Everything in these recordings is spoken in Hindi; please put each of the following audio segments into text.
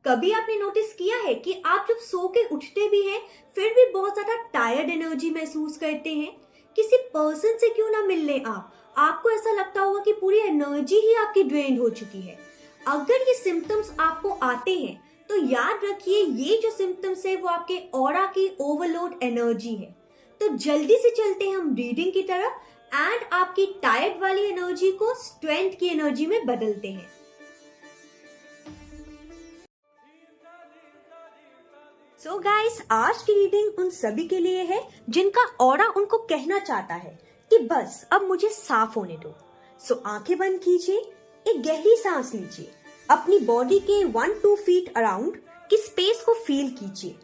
कभी आपने नोटिस किया है कि आप जब सो के उठते भी हैं फिर भी बहुत ज्यादा टायर्ड एनर्जी महसूस करते हैं। किसी पर्सन से क्यों ना मिल लें आपको ऐसा लगता होगा कि पूरी एनर्जी ही आपकी ड्रेन हो चुकी है। अगर ये सिम्टम्स आपको आते हैं तो याद रखिए ये जो सिम्टम्स है वो आपके ऑरा की ओवरलोड एनर्जी है। तो जल्दी से चलते हैं हम रीडिंग की तरफ एंड आपकी टायर्ड वाली एनर्जी को स्ट्रेंथ की एनर्जी में बदलते हैं। सो गाइस, आज की रीडिंग उन सभी के लिए है जिनका ऑरा उनको कहना चाहता है कि बस अब मुझे साफ होने दो। सो आंखें बंद कीजिए, एक गहरी सांस लीजिए, अपनी बॉडी के 1-2 फीट अराउंड की स्पेस को फील कीजिए।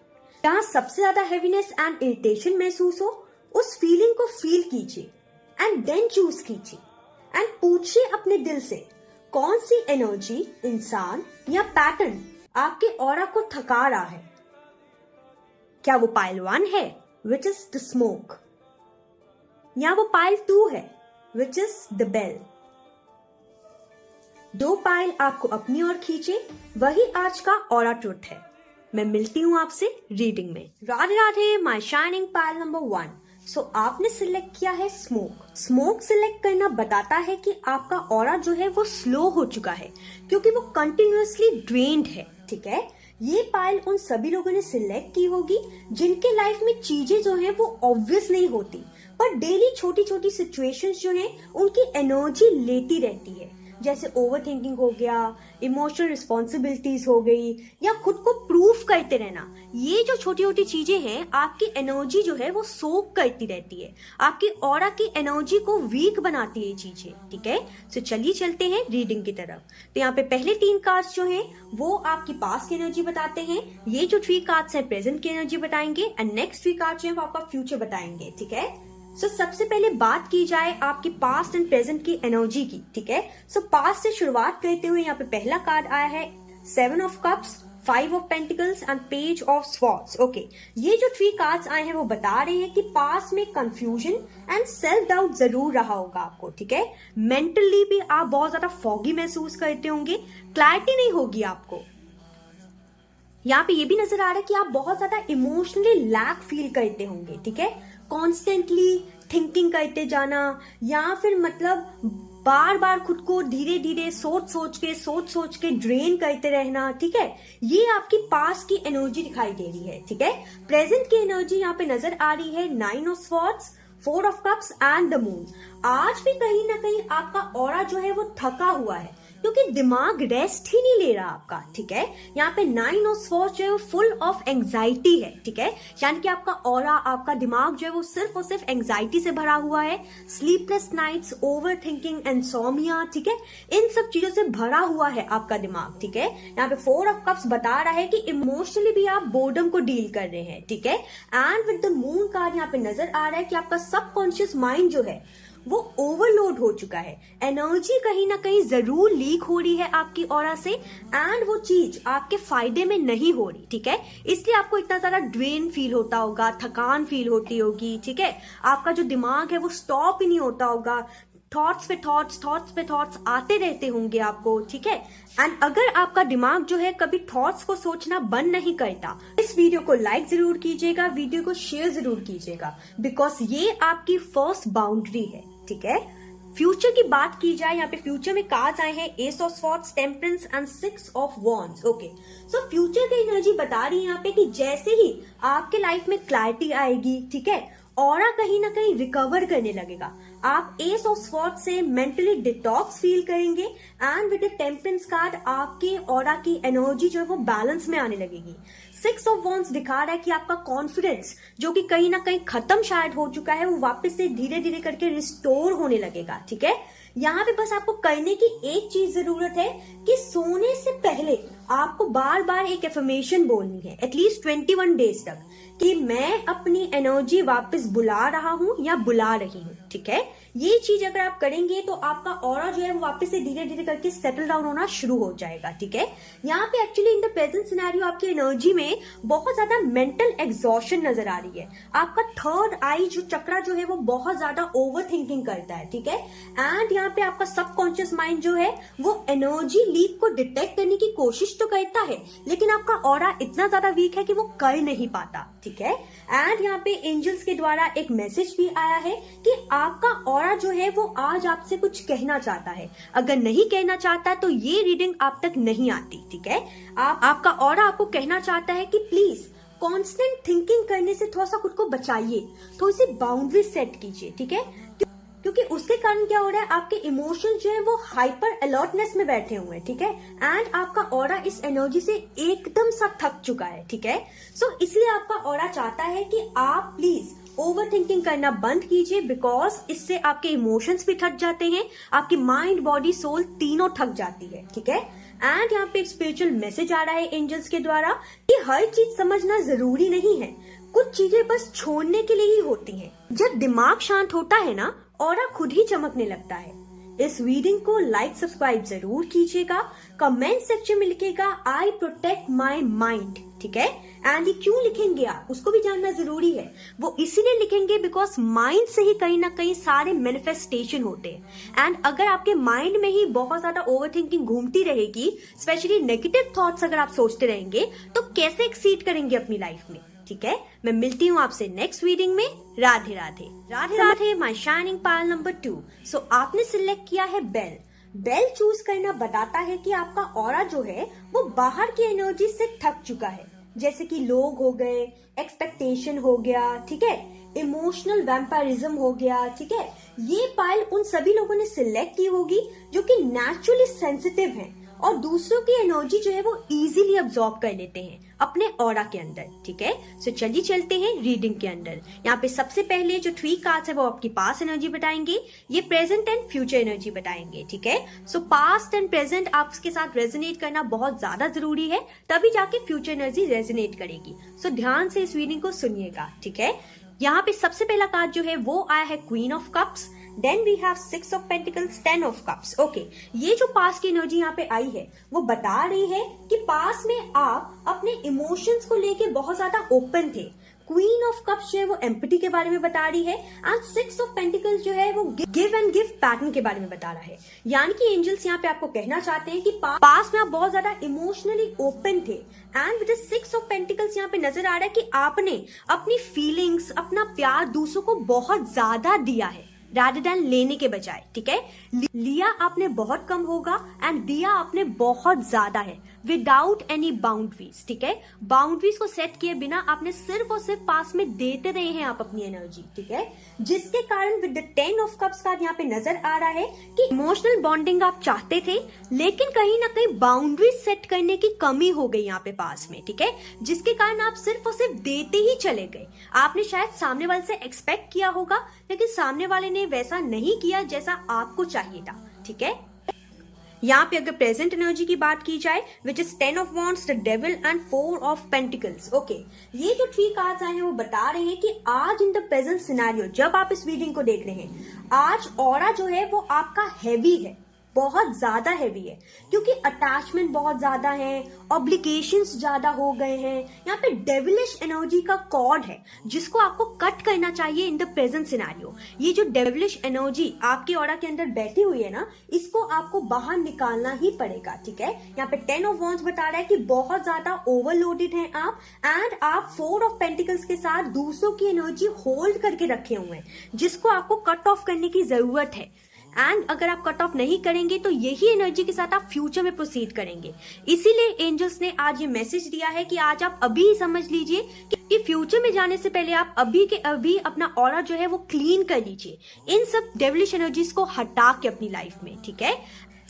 जहाँ सबसे ज्यादा हैवीनेस एंड इरिटेशन महसूस हो उस फीलिंग को फील कीजिए एंड देन चूज कीजिए एंड पूछिए अपने दिल से कौन सी एनर्जी, इंसान या पैटर्न आपके ऑरा को थका रहा है। क्या वो पाइल 1 है विच इज द स्मोक, या वो पाइल 2 है which is the bell. 2 pile आपको अपनी ओर खींचे, वही आज का ऑरा ट्रुथ है। मैं मिलती हूँ आपसे रीडिंग में। Radhe Radhe my shining pile number 1। सो आपने सिलेक्ट किया है स्मोक। स्मोक सिलेक्ट करना बताता है कि आपका ऑरा जो है वो स्लो हो चुका है क्योंकि वो कंटिन्यूअसली ड्रेन्ड है। ठीक है, ये पाइल उन सभी लोगों ने सिलेक्ट की होगी जिनके लाइफ में चीजें जो है वो ऑब्वियस नहीं होती पर डेली छोटी छोटी सिचुएशंस जो है उनकी एनर्जी लेती रहती है। जैसे ओवर थिंकिंग हो गया, इमोशनल रिस्पॉन्सिबिलिटीज हो गई, या खुद को प्रूफ करते रहना। ये जो छोटी छोटी चीजें हैं आपकी एनर्जी जो है वो सोक करती रहती है, आपकी ऑरा की एनर्जी को वीक बनाती है ये चीजें। ठीक है, सो चलिए चलते हैं रीडिंग की तरफ। तो यहाँ पे पहले 3 कार्ड्स जो हैं वो आपकी पास्ट की एनर्जी बताते हैं, ये जो 3 कार्ड्स हैं प्रेजेंट की एनर्जी बताएंगे एंड नेक्स्ट 3 कार्ड्स जो है वो आपका फ्यूचर बताएंगे। ठीक है, सो सबसे पहले बात की जाए आपकी पास्ट एंड प्रेजेंट की एनर्जी की। ठीक है, सो पास्ट से शुरुआत करते हुए यहाँ पे पहला कार्ड आया है 7 of cups, 5 of pentacles and page of swords. Okay, ये जो 3 कार्ड्स आए हैं वो बता रहे हैं कि पास्ट में कंफ्यूजन एंड सेल्फ डाउट जरूर रहा होगा आपको। ठीक है, मेंटली भी आप बहुत ज्यादा फॉगी महसूस करते होंगे, क्लैरिटी नहीं होगी आपको। यहाँ पे ये भी नजर आ रहा है कि आप बहुत ज्यादा इमोशनली लैक फील करते होंगे। ठीक है, कॉन्स्टेंटली थिंकिंग करते जाना या फिर मतलब बार बार खुद को धीरे धीरे सोच सोच के ड्रेन करते रहना। ठीक है, ये आपकी पास्ट की एनर्जी दिखाई दे रही है। ठीक है, प्रेजेंट की एनर्जी यहाँ पे नजर आ रही है 9 of swords, 4 of cups and the moon. आज भी कहीं ना कहीं आपका ऑरा जो है वो थका हुआ है क्योंकि दिमाग रेस्ट ही नहीं ले रहा आपका। ठीक है, यहाँ पे 9 ऑफ स्वॉर्ड्स जो है वो फुल ऑफ एंजाइटी है। ठीक है, यानी कि आपका ऑरा, आपका दिमाग जो है वो सिर्फ और सिर्फ एंजाइटी से भरा हुआ है। Sleepless nights, overthinking, insomnia, ठीक है, इन सब चीजों से भरा हुआ है आपका दिमाग। ठीक है, यहाँ पे 4 ऑफ कप्स बता रहा है कि इमोशनली भी आप बोर्डम को डील कर रहे हैं। ठीक है, and with the moon card यहाँ पे नजर आ रहा है कि आपका सबकॉन्शियस माइंड जो है वो ओवरलोड हो चुका है। एनर्जी कहीं ना कहीं जरूर लीक हो रही है आपकी ऑरा से एंड वो चीज आपके फायदे में नहीं हो रही। ठीक है, इसलिए आपको इतना ज्यादा ड्रेन फील होता होगा, थकान फील होती होगी। ठीक है, आपका जो दिमाग है वो स्टॉप ही नहीं होता होगा, थॉट्स पे थॉट्स आते रहते होंगे आपको। ठीक है, एंड अगर आपका दिमाग जो है कभी थॉट्स को सोचना बंद नहीं करता, इस वीडियो को लाइक जरूर कीजिएगा, वीडियो को शेयर जरूर कीजिएगा, बिकॉज ये आपकी फर्स्ट बाउंड्री है। ठीक है, फ्यूचर की बात की जाए, यहाँ पे फ्यूचर में कार्ड्स आए हैं S of swords, temperance and 6 of wands. Okay, so future की एनर्जी बता रही है यहाँ पे कि जैसे ही आपके लाइफ में क्लैरिटी आएगी, ठीक है, ऑरा कहीं ना कहीं रिकवर करने लगेगा। आप एस ऑफ स्वॉर्ड्स से मेंटली डिटॉक्स फील करेंगे and with the temperance card आपके ऑरा की एनर्जी जो है वो बैलेंस में आने लगेगी। 6 ऑफ वॉन्ड्स दिखा रहा है कि आपका कॉन्फिडेंस जो कि कहीं ना कहीं खत्म शायद हो चुका है वो वापस से धीरे धीरे करके रिस्टोर होने लगेगा। ठीक है, यहाँ पे बस आपको करने की एक चीज जरूरत है कि सोने से पहले आपको बार बार एक एफर्मेशन बोलनी है एटलीस्ट 21 डेज तक कि मैं अपनी एनर्जी वापस बुला रहा हूँ या बुला रही हूँ। ठीक है, ये चीज अगर आप करेंगे तो आपका ऑरा जो है वो वापस से धीरे धीरे करके सेटल डाउन होना शुरू हो जाएगा। ठीक है, यहाँ पे actually in the present scenario आपकी एनर्जी में बहुत ज्यादा मेंटल एग्जॉशन नजर आ रही है। आपका थर्ड आई जो चक्रा जो है वो बहुत ज्यादा ओवर थिंकिंग करता है। ठीक है, एंड यहाँ पे आपका सबकॉन्शियस माइंड जो है वो एनर्जी लीक को डिटेक्ट करने की कोशिश तो करता है, लेकिन आपका ऑरा इतना ज्यादा वीक है कि वो कर नहीं पाता, ठीक है। एंड यहाँ पे एंजल्स के द्वारा एक मैसेज भी आया है कि आपका ऑरा जो है वो आज आपसे कुछ कहना चाहता है। अगर नहीं कहना चाहता तो ये रीडिंग आप तक नहीं आती, ठीक है। आपका ऑरा आपको कहना चाहता है कि प्लीज कांस्टेंट थिंकिंग करने से थोड़ा सा खुद को बचाइए, थोड़ी सी बाउंड्री सेट कीजिए, ठीक है। क्योंकि उसके कारण क्या हो रहा है, आपके इमोशन जो है वो हाइपर अलर्टनेस में बैठे हुए हैं, ठीक है। एंड आपका ऑरा इस एनर्जी से एकदम सा थक चुका है, ठीक है। सो इसलिए आपका ऑरा चाहता है कि आप प्लीज ओवर थिंकिंग करना बंद कीजिए, बिकॉज इससे आपके इमोशंस भी थक जाते हैं, आपकी माइंड बॉडी सोल तीनों थक जाती है, ठीक है। एंड यहाँ पे एक स्पिरिचुअल मैसेज आ रहा है एंजल्स के द्वारा कि हर चीज समझना जरूरी नहीं है, कुछ चीजें बस छोड़ने के लिए ही होती हैं। जब दिमाग शांत होता है ना, ऑरा खुद ही चमकने लगता है। इस रीडिंग को लाइक सब्सक्राइब जरूर कीजिएगा, कमेंट सेक्शन में लिखेगा आई प्रोटेक्ट माई माइंड, ठीक है। एंड ये क्यों लिखेंगे आप, उसको भी जानना जरूरी है। वो इसीलिए लिखेंगे बिकॉज माइंड से ही कहीं ना कहीं सारे मैनिफेस्टेशन होते हैं। एंड अगर आपके माइंड में ही बहुत ज्यादा ओवर थिंकिंग घूमती रहेगी, स्पेशली नेगेटिव थॉट्स अगर आप सोचते रहेंगे, तो कैसे एक्सीड करेंगे अपनी लाइफ में, ठीक है। मैं मिलती हूँ आपसे नेक्स्ट रीडिंग में। Radhe Radhe. Radhe Radhe my shining pile number 2। सो आपने सिलेक्ट किया है बेल। बेल चूज करना बताता है कि आपका ऑरा जो है वो बाहर की एनर्जी से थक चुका है, जैसे कि लोग हो गए, एक्सपेक्टेशन हो गया, ठीक है, इमोशनल वैम्पायरिज्म हो गया, ठीक है। ये पायल उन सभी लोगों ने सिलेक्ट की होगी जो कि नेचुरली सेंसिटिव हैं और दूसरों की एनर्जी जो है वो इजीली अब्सॉर्ब कर लेते हैं अपने ऑरा के अंदर, ठीक है। सो चलिए चलते हैं रीडिंग के अंदर। यहाँ पे सबसे पहले जो 3 कार्ड्स है वो आपकी पास्ट एनर्जी बताएंगे, ये प्रेजेंट एंड फ्यूचर एनर्जी बताएंगे, ठीक है। सो पास्ट एंड प्रेजेंट आपके साथ रेजोनेट करना बहुत ज्यादा जरूरी है, तभी जाके फ्यूचर एनर्जी रेजोनेट करेगी। सो ध्यान से इस रीडिंग को सुनिएगा, ठीक है। यहाँ पे सबसे पहला कार्ड जो है वो आया है queen of cups, then we have 6 of pentacles, 10 of cups. Okay, ये जो पास की एनर्जी यहाँ पे आई है वो बता रही है कि पास में आप अपने इमोशंस को लेके बहुत ज्यादा ओपन थे। क्वीन ऑफ कप्स जो है वो एम्पैथी के बारे में बता रही है एंड 6 ऑफ पेंटिकल्स जो है वो गिव एंड गिव पैटर्न के बारे में बता रहा है। यानी कि एंजल्स यहाँ पे आपको कहना चाहते हैं कि पास में आप बहुत ज्यादा इमोशनली ओपन थे एंड विद 6 ऑफ पेंटिकल्स यहाँ पे नजर आ रहा है कि आपने अपनी फीलिंग्स, अपना प्यार दूसरों को बहुत ज्यादा दिया है rather than लेने के बजाय, ठीक है। लिया आपने बहुत कम होगा एंड दिया आपने बहुत ज्यादा है विदाउट एनी बाउंड्रीज, ठीक है। बाउंड्रीज को सेट किए बिना आपने सिर्फ और सिर्फ पास में देते रहे हैं आप अपनी एनर्जी, ठीक है। जिसके कारण with the 10 of cups card यहाँ पे नजर आ रहा है कि इमोशनल बॉन्डिंग आप चाहते थे, लेकिन कहीं ना कहीं बाउंड्रीज सेट करने की कमी हो गई यहाँ पे पास में, ठीक है। जिसके कारण आप सिर्फ और सिर्फ देते ही चले गए। आपने शायद सामने वाले से एक्सपेक्ट किया होगा, लेकिन सामने वाले ने वैसा नहीं किया जैसा आपको चाहिए था, ठीक है। यहाँ पे अगर प्रेजेंट एनर्जी की बात की जाए, which is 10 of wands, the devil and 4 of pentacles. Okay, ये जो 3 कार्ड्स आए हैं वो बता रहे हैं कि आज इन द प्रेजेंट सिनेरियो, जब आप इस रीडिंग को देख रहे हैं, आज ऑरा जो है वो आपका हैवी है, बहुत ज्यादा हैवी है, क्योंकि अटैचमेंट बहुत ज्यादा है, ऑब्लिगेशंस ज्यादा हो गए हैं। यहाँ पे डेविलिश एनर्जी का कॉर्ड है जिसको आपको कट करना चाहिए इन द प्रेजेंट सिनेरियो। ये जो डेविलिश एनर्जी आपके ऑरा के अंदर बैठी हुई है ना, इसको आपको बाहर निकालना ही पड़ेगा, ठीक है। यहाँ पे 10 ऑफ वॉन्ड्स बता रहा है कि बहुत ज्यादा ओवरलोडेड हैं आप एंड आप 4 ऑफ पेंटिकल्स के साथ दूसरों की एनर्जी होल्ड करके रखे हुए हैं, जिसको आपको कट ऑफ करने की जरूरत है। एंड अगर आप कट ऑफ नहीं करेंगे तो यही एनर्जी के साथ आप फ्यूचर में प्रोसीड करेंगे। इसीलिए एंजल्स ने आज ये मैसेज दिया है कि आज आप अभी ही समझ लीजिए कि फ्यूचर में जाने से पहले आप अभी के अभी अपना ऑरा जो है वो क्लीन कर लीजिए, इन सब डेविलिश एनर्जीज को हटा के अपनी लाइफ में, ठीक है।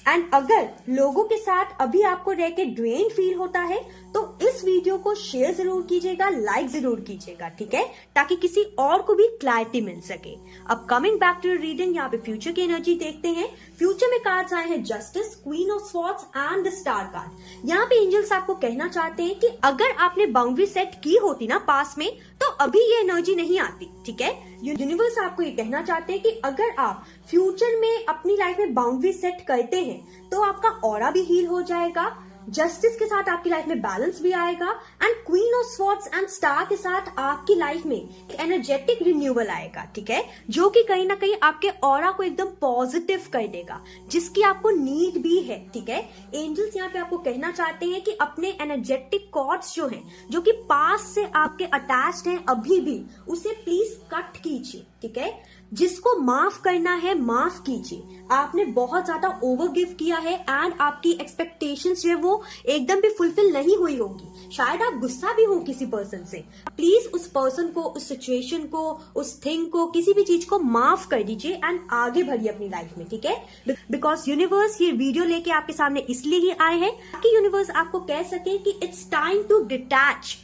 एंड अगर लोगों के साथ अभी आपको रह के ड्रेन फील होता है तो इस वीडियो को शेयर जरूर कीजिएगा, लाइक जरूर कीजिएगा, ठीक है, ताकि किसी और को भी क्लैरिटी मिल सके। अब कमिंग बैक टू रीडिंग, यहाँ पे फ्यूचर की एनर्जी देखते हैं। फ्यूचर में कार्ड्स आए हैं justice, queen of swords and the star card. यहाँ पे एंजल्स आपको कहना चाहते हैं कि अगर आपने बाउंड्री सेट की होती ना पास में, तो अभी ये एनर्जी नहीं आती, ठीक है। यूनिवर्स आपको ये कहना चाहते हैं कि अगर आप फ्यूचर में अपनी लाइफ में बाउंड्री सेट करते हैं तो आपका ऑरा भी हील हो जाएगा, जस्टिस के साथ आपकी लाइफ में बैलेंस भी आएगा and queen of swords and star के साथ आपकी लाइफ में एक एनर्जेटिक रिन्यूअल आएगा, ठीक है, जो कि कहीं ना कहीं आपके ऑरा को एकदम पॉजिटिव कर देगा, जिसकी आपको नीड भी है, ठीक है। एंजल्स यहाँ पे आपको कहना चाहते हैं कि अपने एनर्जेटिक कॉर्ड्स जो हैं, जो कि पास से आपके अटैच्ड हैं अभी भी, उसे प्लीज कट कीजिए, ठीक है। जिसको माफ करना है माफ कीजिए। आपने बहुत ज्यादा ओवर गिव किया है एंड आपकी एक्सपेक्टेशंस जो है वो एकदम भी फुलफिल नहीं हुई होगी। शायद आप गुस्सा भी हो किसी पर्सन से। प्लीज उस पर्सन को, उस सिचुएशन को, उस थिंग को, किसी भी चीज को माफ कर दीजिए एंड आगे बढ़िए अपनी लाइफ में, ठीक है। बिकॉज यूनिवर्स ये वीडियो लेके आपके सामने इसलिए ही आए हैं कि यूनिवर्स आपको कह सके कि it's time to detach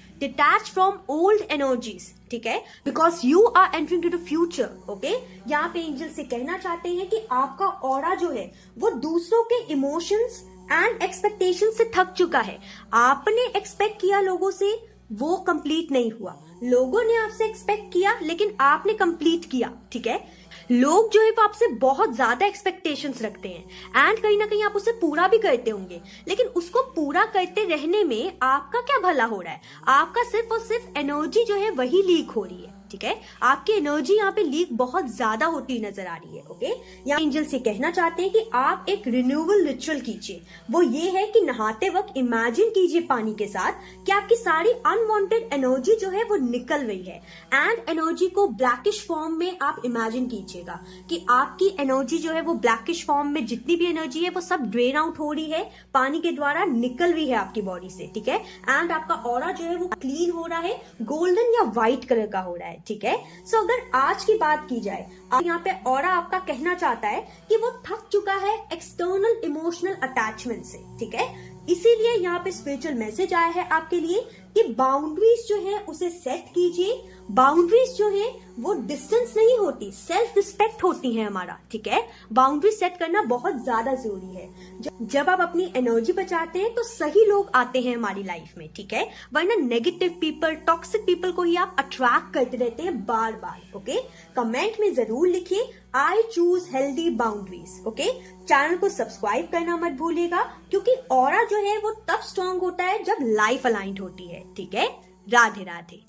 from old energies, ठीक है, because you are entering to the future, okay. यहाँ पे एंजल से कहना चाहते हैं कि आपका ऑरा जो है वो दूसरों के इमोशंस एंड एक्सपेक्टेशन से थक चुका है। आपने एक्सपेक्ट किया लोगों से, वो कंप्लीट नहीं हुआ। लोगों ने आपसे एक्सपेक्ट किया लेकिन आपने कंप्लीट किया, ठीक है। लोग जो है वो आपसे बहुत ज्यादा एक्सपेक्टेशंस रखते हैं एंड कहीं ना कहीं आप उसे पूरा भी करते होंगे, लेकिन उसको पूरा करते रहने में आपका क्या भला हो रहा है? आपका सिर्फ और सिर्फ एनर्जी जो है वही लीक हो रही है, ठीक है। आपकी एनर्जी यहाँ पे लीक बहुत ज्यादा होती नजर आ रही है, ओके। यहाँ एंजल से कहना चाहते हैं कि आप एक रिन्यूअल रिचुअल कीजिए। वो ये है कि नहाते वक्त इमेजिन कीजिए पानी के साथ कि आपकी सारी अनवांटेड एनर्जी जो है वो निकल रही है एंड एनर्जी को ब्लैकिश फॉर्म में आप इमेजिन कीजिएगा कि आपकी एनर्जी जो है वो ब्लैकिश फॉर्म में जितनी भी एनर्जी है वो सब ड्रेन आउट हो रही है, पानी के द्वारा निकल रही है आपकी बॉडी से, ठीक है। एंड आपका ऑरा जो है वो क्लीन हो रहा है, गोल्डन या व्हाइट कलर का हो रहा है, ठीक है। सो अगर आज की बात की जाए, यहाँ पे ऑरा आपका कहना चाहता है कि वो थक चुका है एक्सटर्नल इमोशनल अटैचमेंट से, ठीक है। इसीलिए यहाँ पे स्पिरिचुअल मैसेज आया है आपके लिए कि बाउंड्रीज जो है उसे सेट कीजिए। बाउंड्रीज जो है वो डिस्टेंस नहीं होती, सेल्फ रिस्पेक्ट होती है हमारा, ठीक है। बाउंड्री सेट करना बहुत ज्यादा जरूरी है। जब आप अपनी एनर्जी बचाते हैं तो सही लोग आते हैं हमारी लाइफ में, ठीक है, वरना नेगेटिव पीपल, टॉक्सिक पीपल को ही आप अट्रैक्ट करते रहते हैं बार बार, ओके। कमेंट में जरूर लिखिए I choose healthy boundaries, okay. Channel को सब्सक्राइब करना मत भूलिएगा, क्योंकि ऑरा जो है वो तब स्ट्रांग होता है जब लाइफ अलाइंड होती है, ठीक है। राधे राधे।